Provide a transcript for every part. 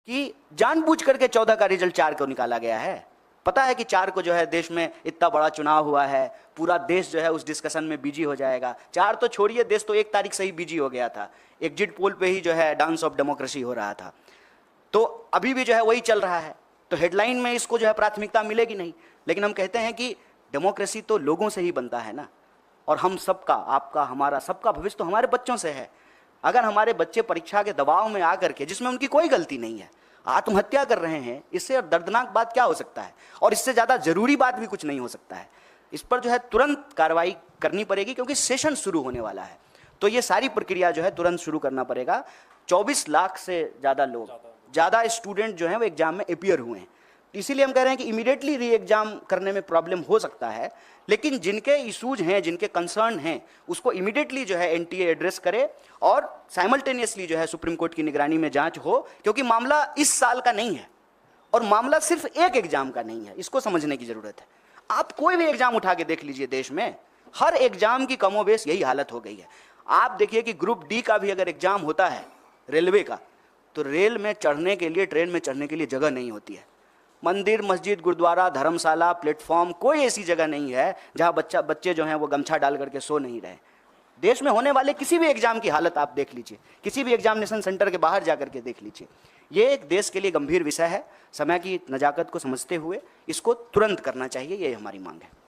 कि जानबूझ करके 14 का रिजल्ट 4 को निकाला गया है। पता है कि 4 को जो है देश में इतना बड़ा चुनाव हुआ है, पूरा देश जो है उस डिस्कशन में बिजी हो जाएगा। 4 तो छोड़िए, देश तो 1 तारीख से ही बिजी हो गया था। एग्जिट पोल पे ही जो है डांस ऑफ डेमोक्रेसी हो रहा था। तो अभी भी जो है वही चल रहा है, तो हेडलाइन में इसको जो है प्राथमिकता मिलेगी नहीं। लेकिन हम कहते हैं कि डेमोक्रेसी तो लोगों से ही बनता है ना, और हम सबका, आपका, हमारा, सबका भविष्य तो हमारे बच्चों से है। अगर हमारे बच्चे परीक्षा के दबाव में आकर के, जिसमें उनकी कोई गलती नहीं है, आत्महत्या कर रहे हैं, इससे दर्दनाक बात क्या हो सकता है? और इससे ज़्यादा जरूरी बात भी कुछ नहीं हो सकता है। इस पर जो है तुरंत कार्रवाई करनी पड़ेगी, क्योंकि सेशन शुरू होने वाला है। तो ये सारी प्रक्रिया जो है तुरंत शुरू करना पड़ेगा। 24 लाख से ज़्यादा लोग, ज़्यादा स्टूडेंट जो हैं वो एग्जाम में अपियर हुए हैं। इसीलिए हम कह रहे हैं कि इमीडिएटली री एग्जाम करने में प्रॉब्लम हो सकता है, लेकिन जिनके इशूज हैं, जिनके कंसर्न हैं, उसको इमीडिएटली जो है एनटीए एड्रेस करे और साइमल्टेनियसली जो है सुप्रीम कोर्ट की निगरानी में जांच हो। क्योंकि मामला इस साल का नहीं है, और मामला सिर्फ एक एग्जाम का नहीं है, इसको समझने की जरूरत है। आप कोई भी एग्जाम उठा के देख लीजिए, देश में हर एग्जाम की कमोबेश यही हालत हो गई है। आप देखिए कि ग्रुप डी का भी अगर एग्जाम होता है रेलवे का, तो रेल में चढ़ने के लिए, ट्रेन में चढ़ने के लिए जगह नहीं होती है। मंदिर, मस्जिद, गुरुद्वारा, धर्मशाला, प्लेटफॉर्म, कोई ऐसी जगह नहीं है जहां बच्चे जो हैं वो गमछा डाल करके सो नहीं रहे। देश में होने वाले किसी भी एग्जाम की हालत आप देख लीजिए, किसी भी एग्जामिनेशन सेंटर के बाहर जाकर के देख लीजिए। ये एक देश के लिए गंभीर विषय है। समय की नजाकत को समझते हुए इसको तुरंत करना चाहिए, ये हमारी मांग है।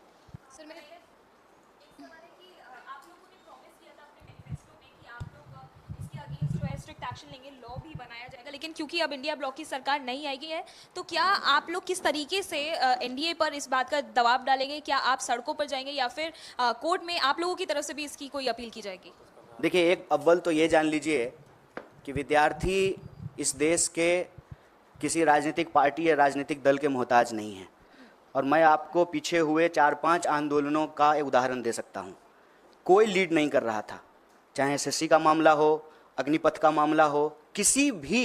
एक्शन लेंगे, लॉ भी बनाया जाएगा, लेकिन क्योंकि अब इंडिया ब्लॉक की सरकार नहीं आएगी है, तो क्या आप लोग किस तरीके से एनडीए पर इस बात का दबाव डालेंगे? क्या आप सड़कों पर जाएंगे या फिर कोर्ट में आप लोगों की तरफ से भी इसकी कोई अपील की जाएगी? देखिए, एक अव्वल तो ये जान लीजिए कि विद्यार्थी इस देश के किसी राजनीतिक पार्टी या राजनीतिक दल के मोहताज नहीं है। और मैं आपको पीछे हुए 4-5 आंदोलनों का एक उदाहरण दे सकता हूँ। कोई लीड नहीं कर रहा था, चाहे एसएससी का मामला हो, अग्निपथ का मामला हो, किसी भी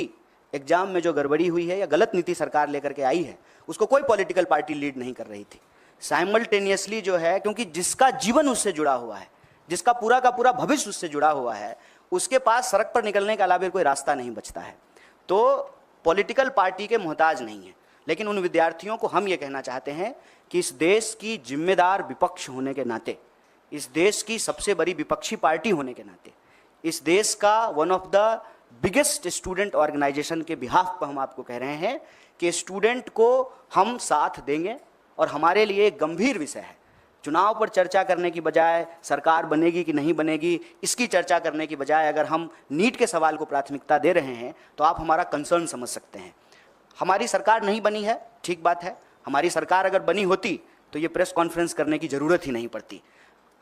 एग्जाम में जो गड़बड़ी हुई है या गलत नीति सरकार लेकर के आई है, उसको कोई पॉलिटिकल पार्टी लीड नहीं कर रही थी। साइमल्टेनियसली जो है, क्योंकि जिसका जीवन उससे जुड़ा हुआ है, जिसका पूरा का पूरा भविष्य उससे जुड़ा हुआ है, उसके पास सड़क पर निकलने के अलावा कोई रास्ता नहीं बचता है। तो पॉलिटिकल पार्टी के मोहताज नहीं है। लेकिन उन विद्यार्थियों को हम ये कहना चाहते हैं कि इस देश की जिम्मेदार विपक्ष होने के नाते, इस देश की सबसे बड़ी विपक्षी पार्टी होने के नाते, इस देश का one of the biggest student organization के बिहाफ पर हम आपको कह रहे हैं कि स्टूडेंट को हम साथ देंगे। और हमारे लिए एक गंभीर विषय है, चुनाव पर चर्चा करने की बजाय, सरकार बनेगी कि नहीं बनेगी इसकी चर्चा करने की बजाय, अगर हम नीट के सवाल को प्राथमिकता दे रहे हैं, तो आप हमारा कंसर्न समझ सकते हैं। हमारी सरकार नहीं बनी है, ठीक बात है। हमारी सरकार अगर बनी होती तो ये प्रेस कॉन्फ्रेंस करने की ज़रूरत ही नहीं पड़ती।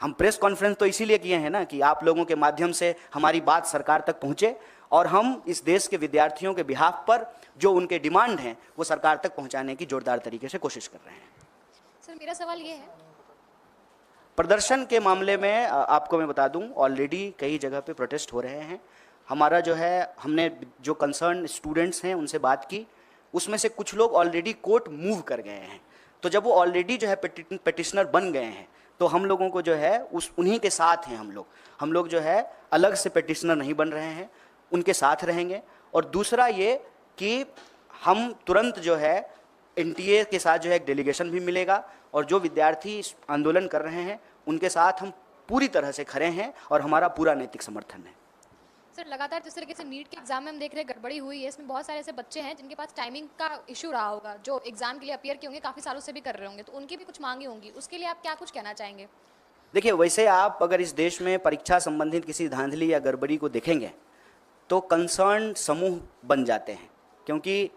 हम प्रेस कॉन्फ्रेंस तो इसीलिए किए हैं ना कि आप लोगों के माध्यम से हमारी बात सरकार तक पहुंचे, और हम इस देश के विद्यार्थियों के बिहाफ पर जो उनके डिमांड हैं वो सरकार तक पहुंचाने की जोरदार तरीके से कोशिश कर रहे हैं। सर, मेरा सवाल ये है, प्रदर्शन के मामले में आपको मैं बता दूं, ऑलरेडी कई जगह पे प्रोटेस्ट हो रहे हैं। हमारा जो है, हमने जो कंसर्न स्टूडेंट्स हैं उनसे बात की, उसमें से कुछ लोग ऑलरेडी कोर्ट मूव कर गए हैं। तो जब वो ऑलरेडी जो है पिटिशनर बन गए हैं, तो हम लोगों को जो है उन्हीं के साथ हैं हम लोग जो है अलग से पिटिशनर नहीं बन रहे हैं, उनके साथ रहेंगे। और दूसरा ये कि हम तुरंत जो है एनटीए के साथ जो है एक डेलीगेशन भी मिलेगा, और जो विद्यार्थी आंदोलन कर रहे हैं उनके साथ हम पूरी तरह से खड़े हैं और हमारा पूरा नैतिक समर्थन है। सर, लगातार जिस तरीके से नीट के एग्जाम में हम देख रहे हैं गड़बड़ी हुई है, इसमें बहुत सारे ऐसे बच्चे हैं जिनके पास टाइमिंग का इशू रहा होगा, जो एग्जाम के लिए अपियर किए होंगे, काफ़ी सालों से भी कर रहे होंगे, तो उनकी भी कुछ मांगे होंगी, उसके लिए आप क्या कुछ कहना चाहेंगे? देखिए, वैसे आप अगर इस देश में परीक्षा संबंधित किसी धांधली या गड़बड़ी को देखेंगे तो कंसर्न समूह बन जाते हैं। क्योंकि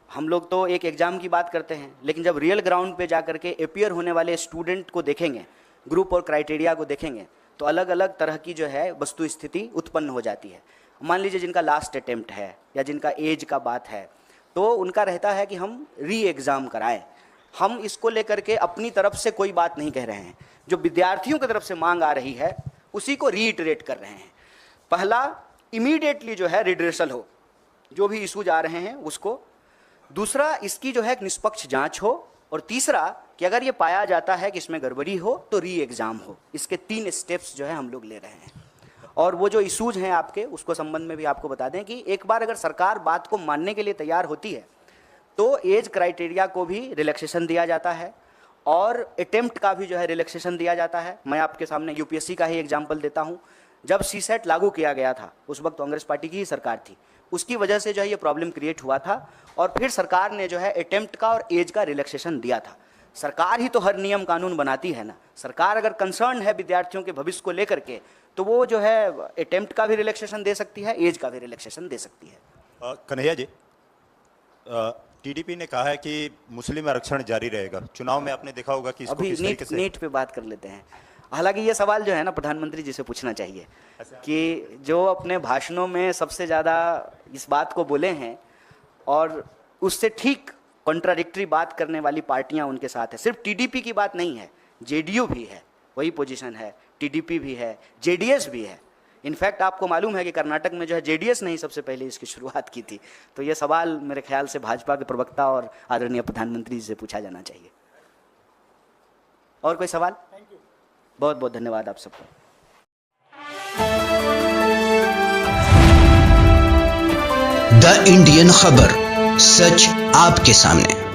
हम लोग तो एक एग्ज़ाम की बात करते हैं, लेकिन जब रियल ग्राउंड पे जा करके अपियर होने वाले स्टूडेंट को देखेंगे, ग्रुप और क्राइटेरिया को देखेंगे, तो अलग अलग तरह की जो है वस्तु स्थिति उत्पन्न हो जाती है। मान लीजिए जिनका लास्ट अटेम्प्ट है या जिनका एज का बात है, तो उनका रहता है कि हम री एग्ज़ाम कराएं। हम इसको लेकर के अपनी तरफ से कोई बात नहीं कह रहे हैं, जो विद्यार्थियों की तरफ से मांग आ रही है उसी को रीइटरेट कर रहे हैं। पहला, इमीडिएटली जो है रिड्रेसल हो, जो भी इशूज आ रहे हैं उसको। दूसरा, इसकी जो है एक निष्पक्ष जांच हो। और तीसरा कि अगर ये पाया जाता है कि इसमें गड़बड़ी हो तो री एग्ज़ाम हो। इसके 3 स्टेप्स जो है हम लोग ले रहे हैं। और वो जो इशूज हैं आपके, उसको संबंध में भी आपको बता दें कि एक बार अगर सरकार बात को मानने के लिए तैयार होती है तो एज क्राइटेरिया को भी रिलैक्सेशन दिया जाता है और अटेम्प्ट का भी जो है रिलैक्सेशन दिया जाता है। मैं आपके सामने यूपीएससी का ही एग्जाम्पल देता हूँ। जब सीसेट लागू किया गया था उस वक्त कांग्रेस पार्टी की ही सरकार थी, उसकी वजह से जो है ये प्रॉब्लम क्रिएट हुआ था और फिर सरकार ने जो है अटेम्प्ट का और एज का रिलैक्सेशन दिया था। सरकार ही तो हर नियम कानून बनाती है ना। सरकार अगर कंसर्न है विद्यार्थियों के भविष्य को लेकर के तो वो जो है अटेम्प्ट का भी रिलैक्सेशन दे सकती है, एज का भी रिलैक्सेशन दे सकती है। कन्हैया जी, टीडीपी ने कहा है कि मुस्लिम आरक्षण जारी रहेगा। चुनाव में आपने देखा होगा कि इसको अभी किस तरीके से नीट पे बात कर लेते हैं। हालांकि ये सवाल जो है ना प्रधानमंत्री जी से पूछना चाहिए कि जो अपने भाषणों में सबसे ज़्यादा इस बात को बोले हैं और उससे ठीक कॉन्ट्राडिक्टरी बात करने वाली पार्टियां उनके साथ है। सिर्फ टीडीपी की बात नहीं है, जेडीयू भी है, वही पोजीशन है, टीडीपी भी है, जेडीएस भी है। इनफैक्ट आपको मालूम है कि कर्नाटक में जो है जेडीएस ने ही सबसे पहले इसकी शुरुआत की थी। तो ये सवाल मेरे ख्याल से भाजपा के प्रवक्ता और आदरणीय प्रधानमंत्री जी से पूछा जाना चाहिए। और कोई सवाल? बहुत बहुत धन्यवाद आप सबको। द इंडियन खबर, सच आपके सामने।